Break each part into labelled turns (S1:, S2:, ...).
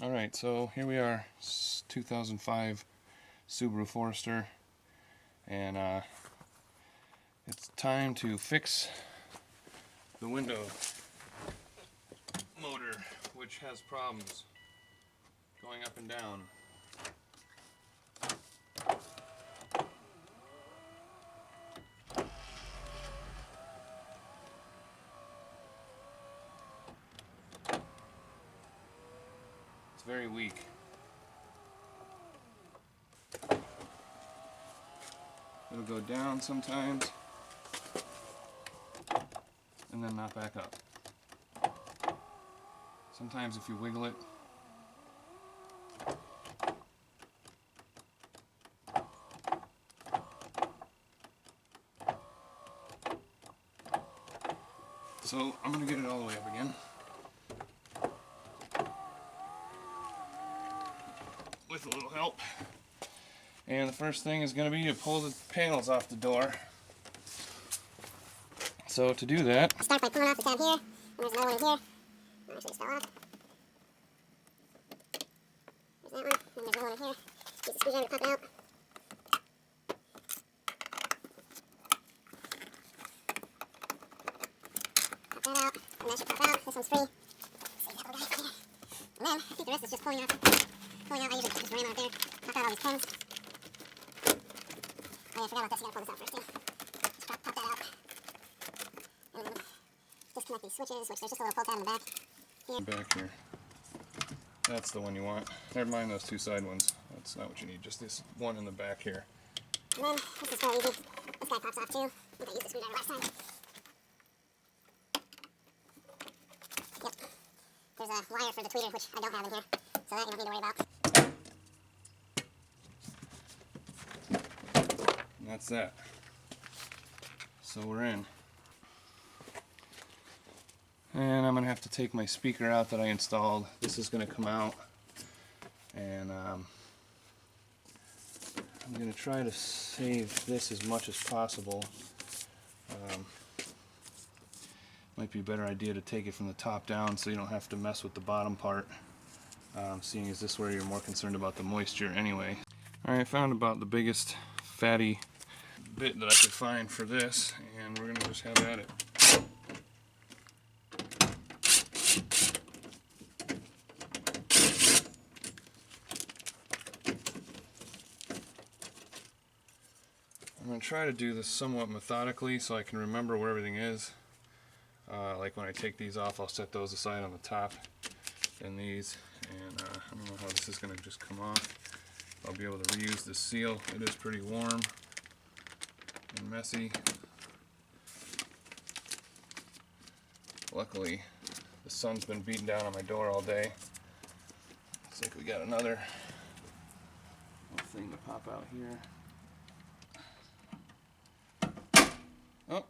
S1: Alright, so here we are, 2005 Subaru Forester, and it's time to fix the window motor, which has problems going up and down. It's very weak. It'll go down sometimes and then not back up. Sometimes if you wiggle it, so I'm going to get it all the way up again with a little help. And the first thing is going to be to pull the panels off the door. So to do that,
S2: start by pulling off the tab here, and there's another one in here. I'll actually start off. There's that one, and there's another one in here. Use the screwdriver to pop it out. Pop that out, and that should pop out. This one's free. So you have a guy here. And then, I think the rest is just pulling out. I usually just ram out there, pop out all these pins. Oh yeah, I forgot about this, you gotta pull this out first too. Just pop that out. And then disconnect these switches, which there's just a little pull tab in the back. Here.
S1: Back here. That's the one you want. Never mind those two side ones. That's not what you need, just this one in the back here.
S2: And then, this is really easy. This guy pops off too. I think I used the screwdriver last time. Yep. There's a wire for the tweeter, which I don't have in here. So that you don't need to worry about.
S1: And that's that. So we're in. And I'm going to have to take my speaker out that I installed. This is going to come out. And I'm going to try to save this as much as possible. Might be a better idea to take it from the top down so you don't have to mess with the bottom part. Seeing as this is where you're more concerned about the moisture anyway. Alright, I found about the biggest fatty bit that I could find for this, and we're going to just have at it. I'm going to try to do this somewhat methodically so I can remember where everything is. Like when I take these off, I'll set those aside on the top and these, and I don't know how this is going to just come off. I'll be able to reuse this seal. It is pretty warm and messy. Luckily, the sun's been beating down on my door all day. Looks like we got another little thing to pop out here. Oh,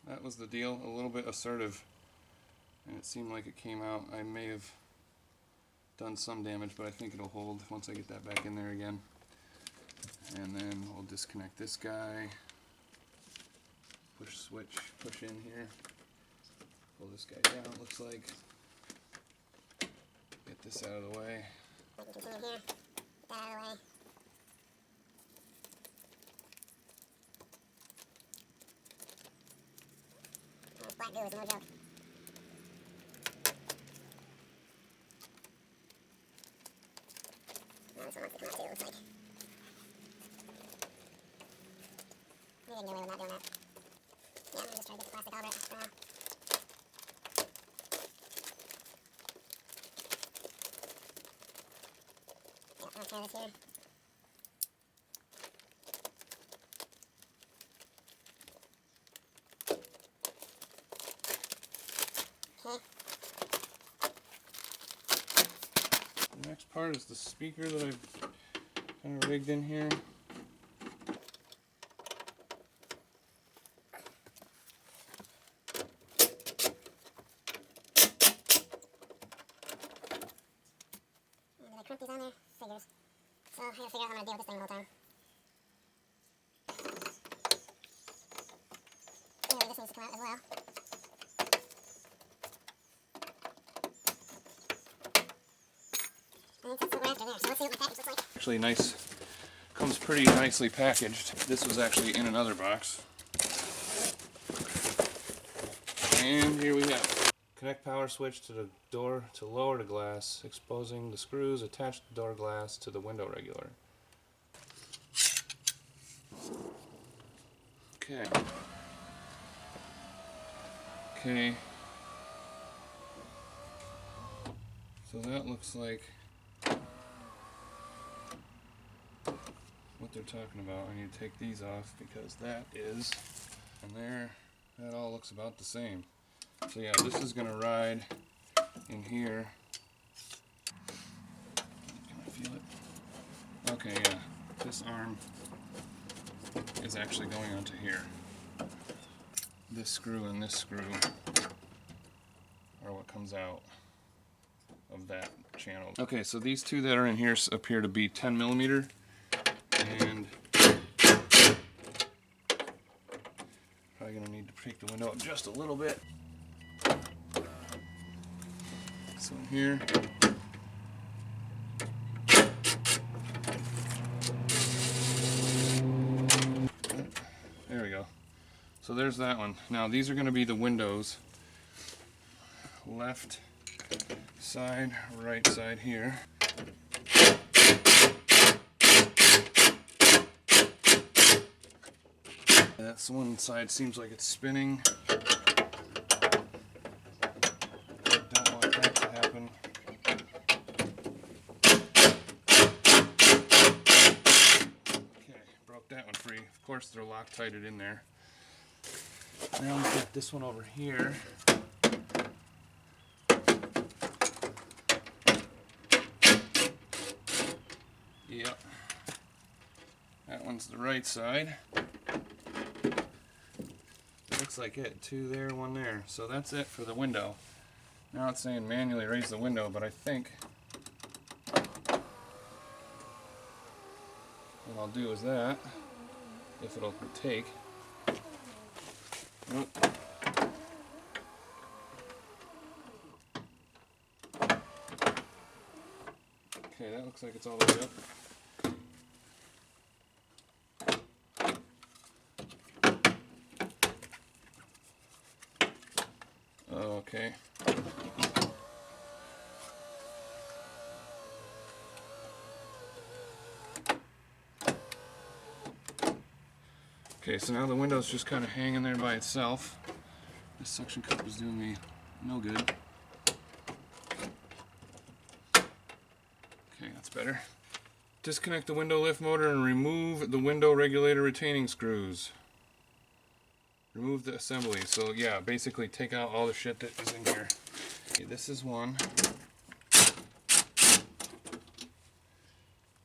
S1: that was the deal. A little bit assertive, and it seemed like it came out. I may have done some damage, but I think it'll hold once I get that back in there again. And then we'll disconnect this guy. Push switch, push in here. Pull this guy down, it looks like. Get this out of the way.
S2: I can continue here. Get that out of the way. Oh, black goo is no joke. Now this one wants to come out too, it looks like. Maybe I can get away with not doing that. Yeah, I'm just trying to get the plastic out of it for now. Yeah, I'll tear this here. Okay.
S1: The next part is the speaker that I've kind of rigged in here.
S2: Did I crimp these on there? Figures. So I gotta figure out how I'm gonna deal with this thing the whole time. Anyway, this needs to come out as well. that's what we're after there. So let's see what the package looks like.
S1: Actually nice, comes pretty nicely packaged. This was actually in another box. And here we have it. Connect power switch to the door to lower the glass, exposing the screws. Attach the door glass to the window regulator. Okay. Okay. So that looks like what they're talking about. I need to take these off because that is, and there, that all looks about the same. So yeah, this is gonna ride in here. Can I feel it? Okay, yeah. This arm is actually going onto here. This screw and this screw are what comes out of that channel. Okay, so these two that are in here appear to be 10 millimeter, and probably gonna need to take the window up just a little bit. So in here. There we go. So there's that one. Now these are going to be the windows. Left side, right side here. That's one side seems like it's spinning. Don't want that to happen. Okay, broke that one free. Of course they're Loctited in there. Now we get this one over here. Yep. That one's the right side. Looks like it. Two there, one there. So that's it for the window. Now it's saying manually raise the window, but I think what I'll do is that, if it'll take. Nope. Okay, that looks like it's all the way up. Okay. Okay, so now the window's just kind of hanging there by itself. This suction cup is doing me no good. Okay, that's better. Disconnect the window lift motor and remove the window regulator retaining screws. Remove the assembly. So yeah, basically take out all the shit that is in here. Okay, this is one.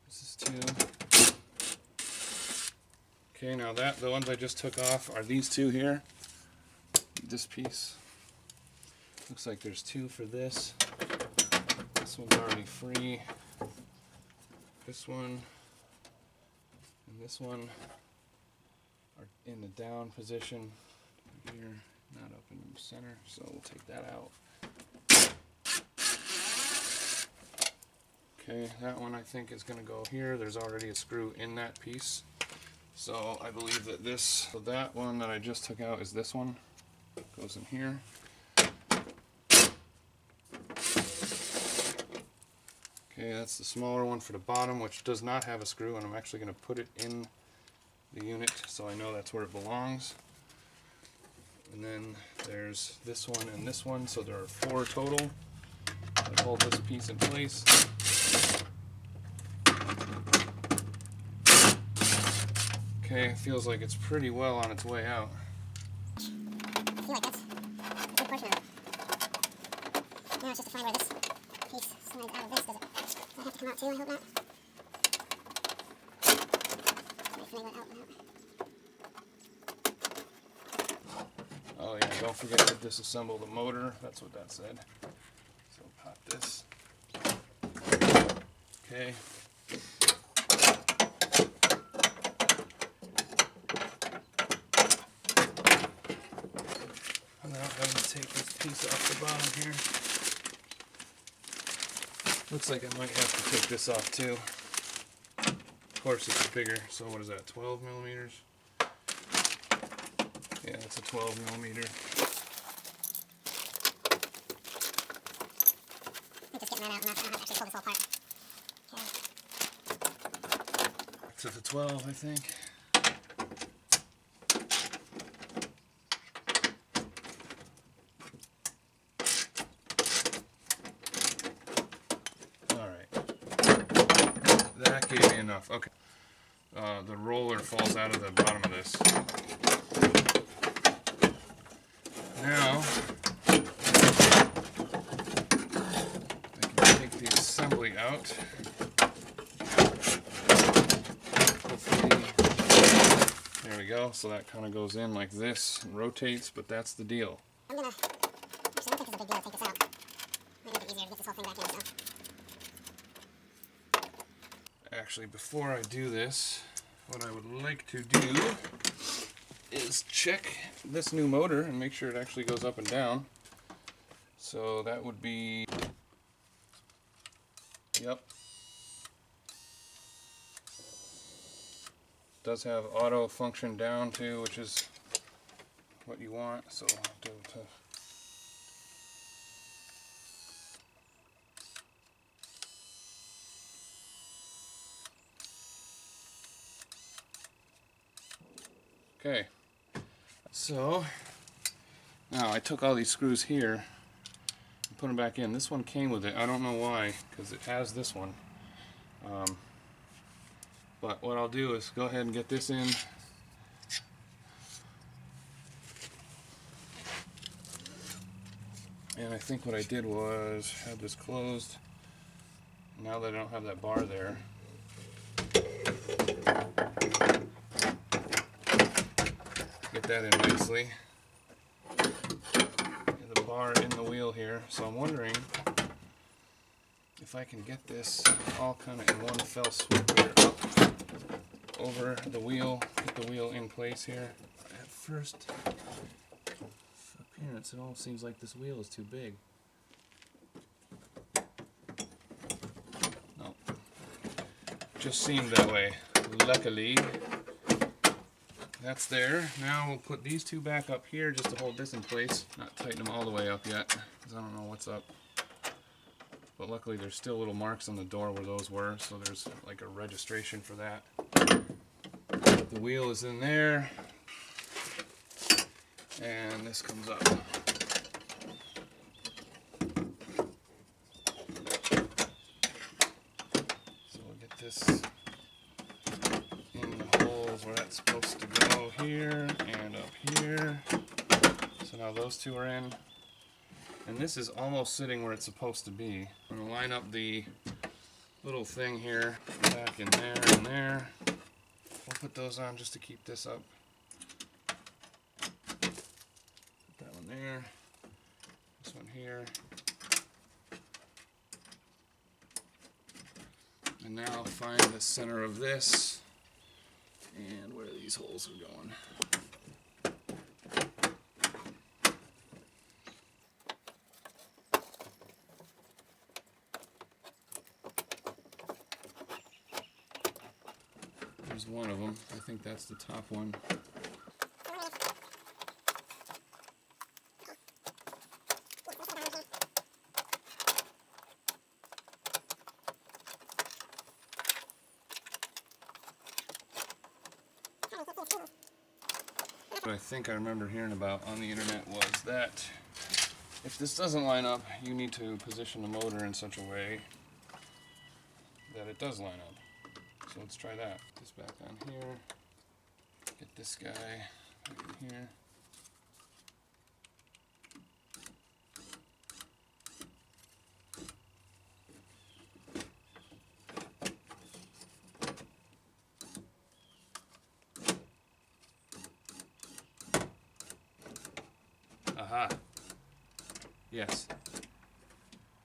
S1: This is two. Okay, now the ones I just took off are these two here. This piece. Looks like there's two for this. This one's already free. This one and this one are in the down position here, not up in the center, so we'll take that out. Okay, that one I think is going to go here. There's already a screw in that piece, so I believe that so that one that I just took out is this one. Goes in here. Okay, that's the smaller one for the bottom, which does not have a screw, and I'm actually going to put it in the unit so I know that's where it belongs. And then there's this one and this one, so there are 4 total that hold this piece in place. Okay, it feels like it's pretty well on its way out.
S2: I feel like that's a good portion of it. Now it's just to find where this piece slides out of this. Does it have to come out too? I hope not.
S1: Oh yeah, don't forget to disassemble the motor. That's what that said. So pop this. Okay. And now I'm going to take this piece off the bottom here. Looks like I might have to take this off too. Of course it's bigger, so what is that, 12 millimeters? Yeah, it's a 12 millimeter.
S2: I'm just getting that out and I'll have to actually pull this all apart. Okay.
S1: To the 12, I think. That gave me enough. Okay. The roller falls out of the bottom of this. Now, I can take the assembly out. Hopefully, there we go. So that kind of goes in like this and rotates, but that's the deal.
S2: I'm gonna, actually I don't think it's a big deal to take this out. Might make it easier to get this whole thing back in, so.
S1: Actually, before I do this, what I would like to do is check this new motor and make sure it actually goes up and down. So that would be, yep. Does have auto function down too, which is what you want. So I'll do it to okay, so now I took all these screws here and put them back in. This one came with it. I don't know why, because it has this one. But what I'll do is go ahead and get this in. And I think what I did was have this closed. Now that I don't have that bar there, get that in nicely. Get the bar in the wheel here. So I'm wondering if I can get this all kind of in one fell swoop here, up over the wheel, get the wheel in place here. At first appearance, it almost seems like this wheel is too big. No, just seemed that way. Luckily, that's there. Now we'll put these two back up here just to hold this in place. Not tighten them all the way up yet, because I don't know what's up. But luckily there's still little marks on the door where those were, so there's like a registration for that. The wheel is in there, and this comes up. So we'll get this in the holes where that's supposed to go, here and up here. So now those two are in. And this is almost sitting where it's supposed to be. I'm going to line up the little thing here, back in there and there. We'll put those on just to keep this up. Put that one there, this one here. And now find the center of this and where these holes are going. There's one of them. I think that's the top one. What I think I remember hearing about on the internet was that if this doesn't line up, you need to position the motor in such a way that it does line up. So let's try that. Put this back on here. Get this guy back in here. Aha. Yes.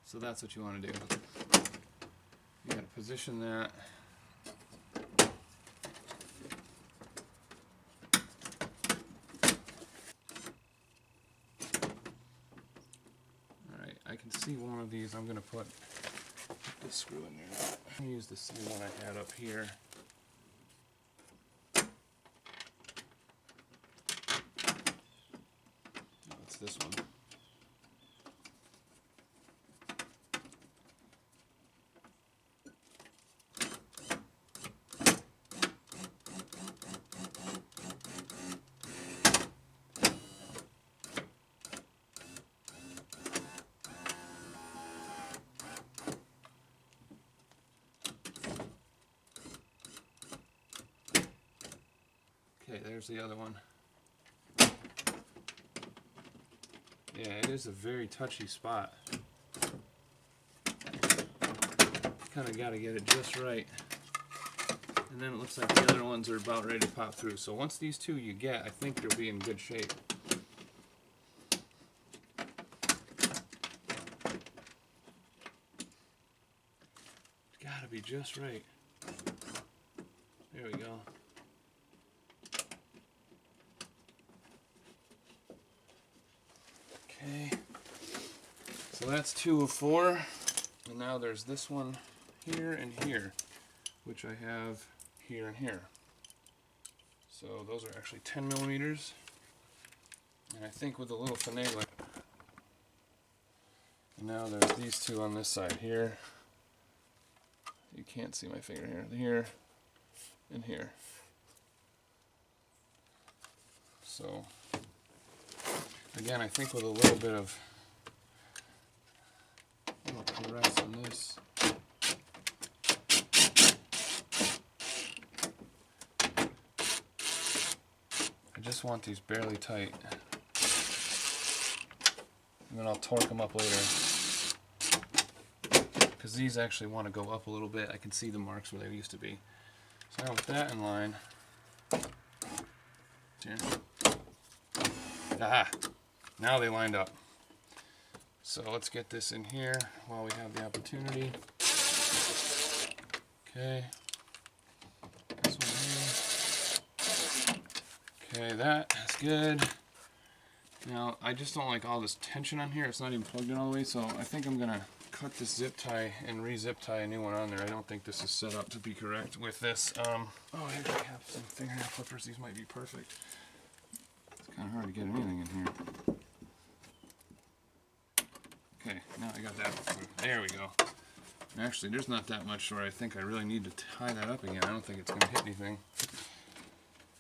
S1: So that's what you want to do. You got to position that. Alright, I can see one of these I'm going to put Put this screw in there. I'm gonna use the same one I had up here. No, it's this one. Okay, there's the other one. Yeah, it is a very touchy spot. Kind of got to get it just right. And then it looks like the other ones are about ready to pop through. So once these two you get, I think you'll be in good shape. It's got to be just right. There we go. Okay, so that's 2 of 4, and now there's this one here and here, which I have here and here. So those are actually 10 millimeters, and I think with a little finagling. And now there's these two on this side here. You can't see my finger here, and here. So again, I think with a little bit of caress on this, I just want these barely tight, and then I'll torque them up later, because these actually want to go up a little bit. I can see the marks where they used to be. So now with that in line, here. Aha! Now they lined up. So let's get this in here while we have the opportunity. Okay. This one here. Okay, that's good. Now, I just don't like all this tension on here. It's not even plugged in all the way, so I think I'm going to cut this zip tie and re-zip tie a new one on there. I don't think this is set up to be correct with this. Oh, I actually have some fingernail clippers. These might be perfect. It's kind of hard to get anything in here. Okay, now I got that one through. There we go. Actually, there's not that much where I think I really need to tie that up again. I don't think it's going to hit anything.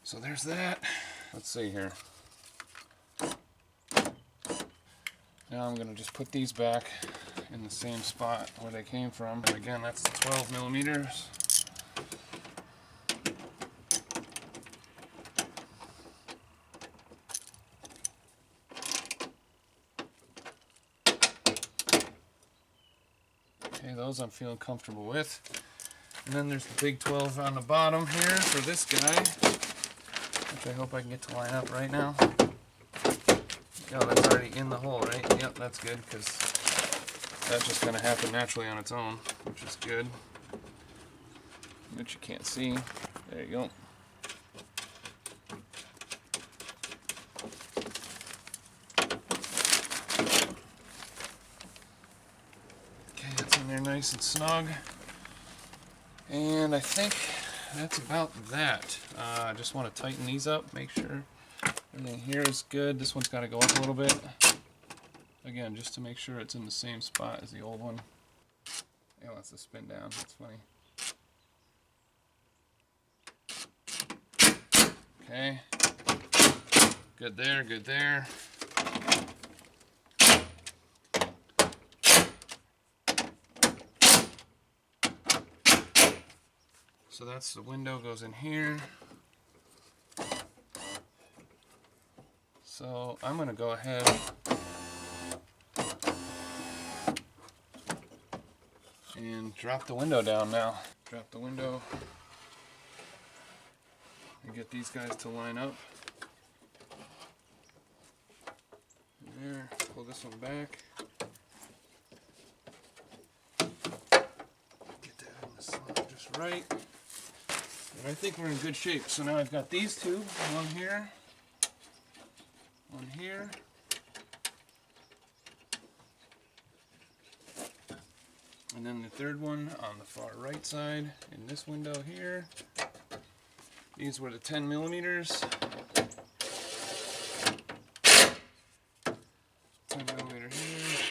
S1: So there's that. Let's see here. Now I'm going to just put these back in the same spot where they came from. And again, that's 12 millimeters. Okay, those I'm feeling comfortable with. And then there's the big 12 on the bottom here for this guy, which I hope I can get to line up right now. Oh, that's already in the hole, right? Yep, that's good, because that's just going to happen naturally on its own, which is good. Which you can't see. There you go. Okay, that's in there nice and snug. And I think that's about that. I just want to tighten these up, make sure everything here is good. This one's got to go up a little bit. Again, just to make sure it's in the same spot as the old one. It wants to spin down. That's funny. Okay. Good there, good there. So that's the window, goes in here. So I'm going to go ahead and drop the window down now. Drop the window and get these guys to line up. And there, pull this one back. Get that in the slot just right. And I think we're in good shape. So now I've got these two, one here, one here. And then the third one on the far right side in this window here. These were the 10 millimeters. 10 millimeter here.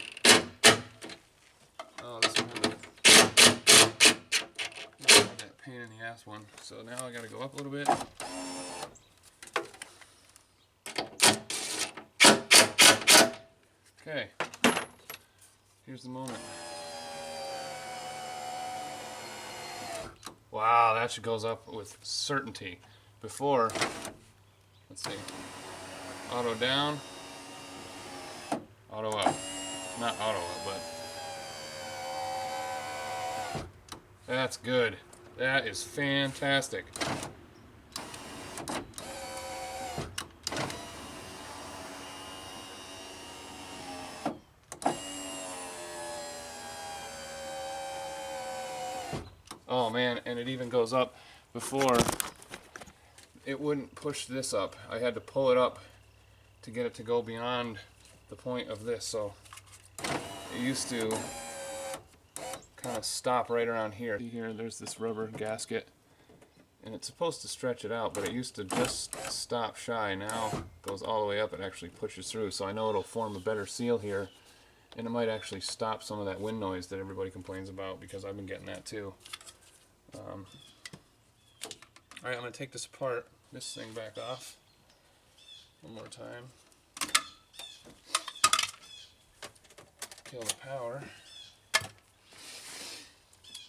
S1: Oh, this one had that pain in the ass one. So now I gotta go up a little bit. Okay, here's the moment. Wow, that should goes up with certainty. Before, let's see, auto down, auto up. Not auto up, but that's good. That is fantastic. Oh man, and it even goes up. Before, it wouldn't push this up. I had to pull it up to get it to go beyond the point of this. So it used to kind of stop right around here. See here, there's this rubber gasket, and it's supposed to stretch it out, but it used to just stop shy. Now it goes all the way up. It actually pushes through. So I know it'll form a better seal here, and it might actually stop some of that wind noise that everybody complains about, because I've been getting that too. Alright, I'm going to take this apart, this thing back off one more time. Kill the power.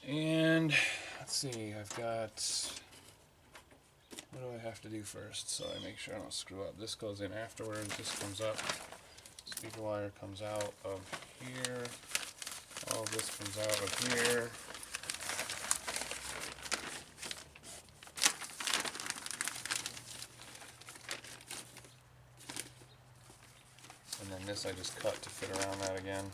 S1: And let's see, I've got, what do I have to do first so I make sure I don't screw up? This goes in afterwards, this comes up, speaker wire comes out of here, all of this comes out of here. And then this I just cut to fit around that again.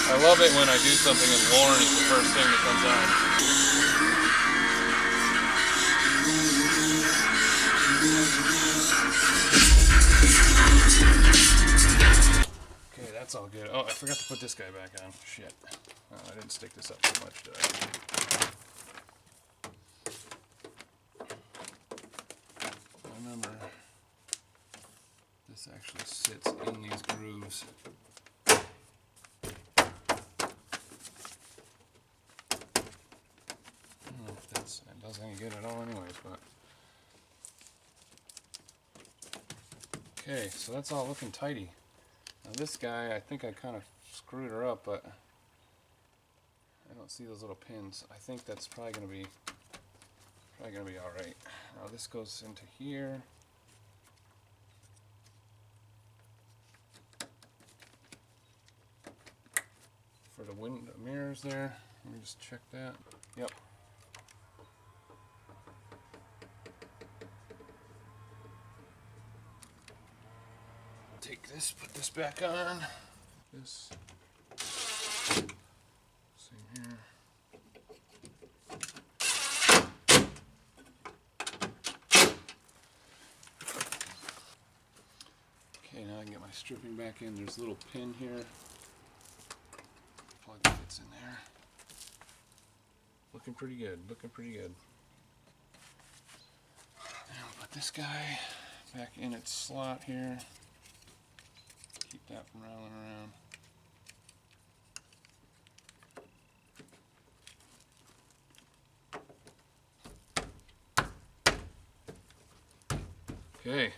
S1: I love it when I do something and Lauren is the first thing that comes on. Okay, that's all good. Oh, I forgot to put this guy back on. Shit. Oh, I didn't stick this up too much, did I? Remember, this actually sits in these grooves. It does any good at all anyways, but okay, so that's all looking tidy. Now this guy, I think I kind of screwed her up, but I don't see those little pins. I think that's probably gonna be all right. Now this goes into here. For the window mirrors there, let me just check that. Yep. Take this, put this back on. This. Same here. Okay, now I can get my stripping back in. There's a little pin here. Plug fits in there. Looking pretty good, looking pretty good. Now I'll put this guy back in its slot here. Keep that from rattling around. Okay.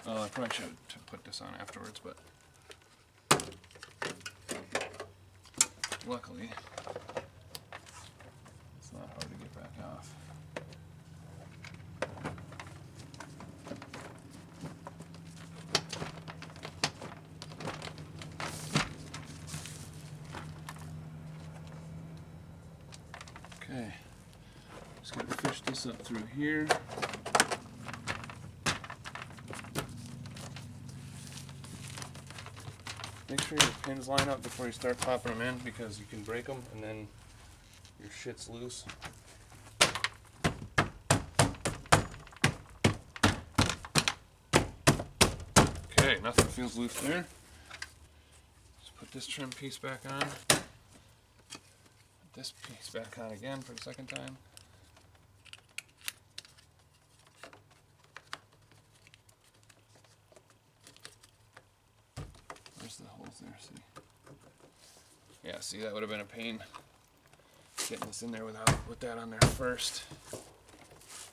S1: Oh, I probably should have put this on afterwards, but luckily, it's not hard to get back off. Okay, just gotta fish this up through here. Make sure your pins line up before you start popping them in, because you can break them and then your shit's loose. Okay, nothing feels loose there. Just put this trim piece back on. Put this piece back on again for the second time. Where's the holes there? See? Yeah, see, that would have been a pain getting this in there with that on there first.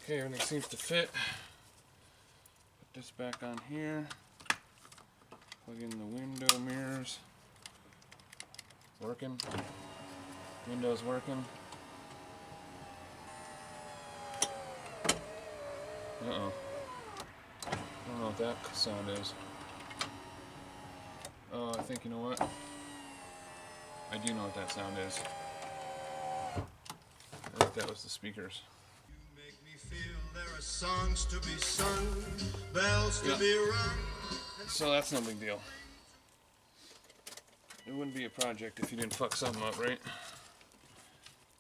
S1: Okay, everything seems to fit. Put this back on here. Plug in the window mirrors. Working. Window's working. Uh-oh. I don't know what that sound is. Oh, I think, you know what? I do know what that sound is. I think that was the speakers.
S3: You make me feel there are songs to be sung, bells to be rung.
S1: So that's no big deal. It wouldn't be a project if you didn't fuck something up, right?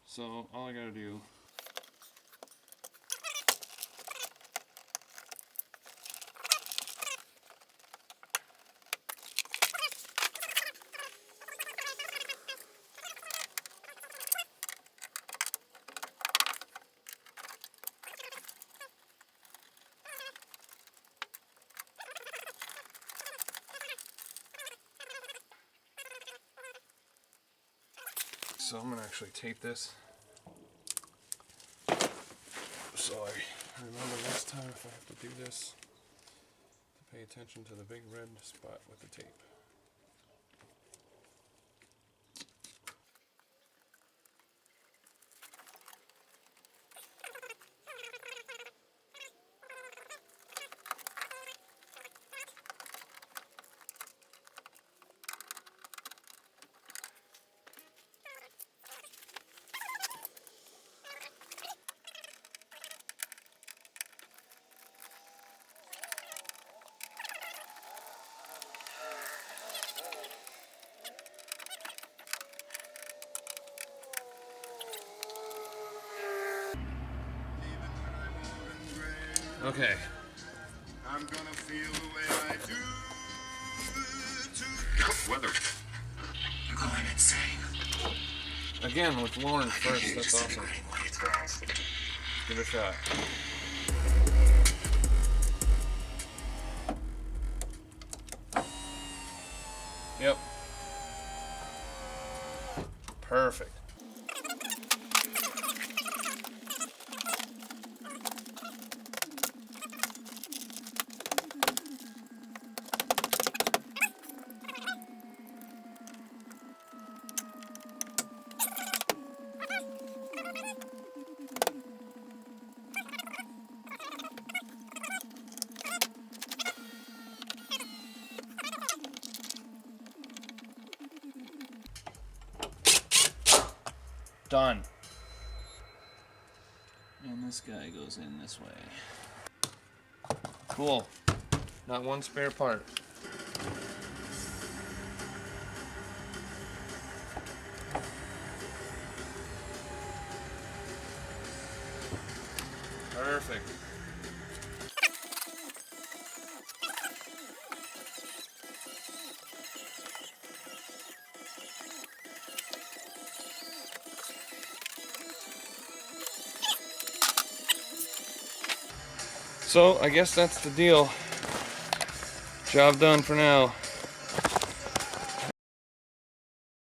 S1: So all I gotta do . So I'm gonna actually tape this, so I remember next time if I have to do this, to pay attention to the big red spot with the tape. Okay.
S3: I'm gonna feel the way I do to weather. You're going insane.
S1: Again with Lauren first, that's awesome. Give it a shot. Yep. Perfect. Done. And this guy goes in this way. Cool. Not one spare part. Perfect. So I guess that's the deal. Job done for now.